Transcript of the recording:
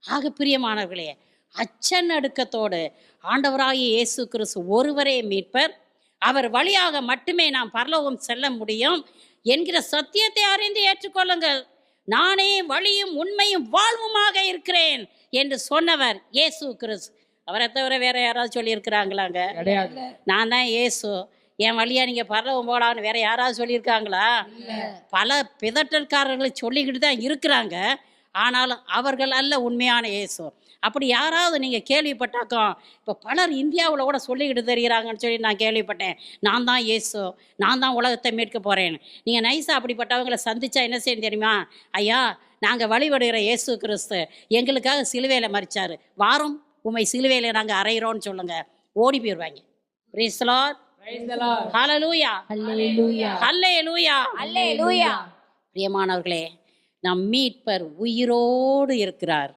ஆக பிரியமானவர்களே, அச்சநடுக்கத்தோடு ஆண்டவராகிய இயேசு கிறிஸ்து ஒருவரே மீட்பர், அவர் வழியாக மட்டுமே நாம் பரலோகம் செல்ல முடியும் என்கிற சத்தியத்தை அறிந்து ஏற்றுக்கொள்ளுங்கள். நானே வழியும் உண்மையும் வாழ்வுமாக இருக்கிறேன் என்று சொன்னவர் இயேசு கிறிஸ்து. அவரை தவிர வேற யாராவது சொல்லியிருக்கிறாங்களாங்க? கிடையாது. நான் தான் இயேசு, என் வழியா நீங்க பரலோகம் போகலான்னு வேற யாராவது சொல்லியிருக்காங்களா? பல பிதற்றல்காரர்களை சொல்லிக்கிட்டு தான் இருக்கிறாங்க. ஆனாலும் அவர்கள் அல்ல உண்மையான இயேசு. அப்படி யாராவது நீங்கள் கேள்விப்பட்டாக்கோ, இப்போ பலர் இந்தியாவில் கூட சொல்லிக்கிட்டு தெரிகிறாங்கன்னு சொல்லி நான் கேள்விப்பட்டேன். நான் தான் இயேசு, நான் தான் உலகத்தை மீட்க போகிறேன்னு. நீங்கள் நைஸாக அப்படிப்பட்டவங்களை சந்தித்தா என்ன செய்யணும் தெரியுமா? ஐயா, நாங்கள் வழிபடுகிற இயேசு கிறிஸ்து எங்களுக்காக சிலுவையில் மரிச்சார், வாரம் உண்மை சிலுவையில் நாங்கள் அறையிறோன்னு சொல்லுங்கள், ஓடி போயிடுவாங்க. Praise the lord. Hallelujah. Alleluia. Hallelujah. Alleluia. பிரியமானவர்களே, நம் மீட்பர் உயிரோடு இருக்கிறார்.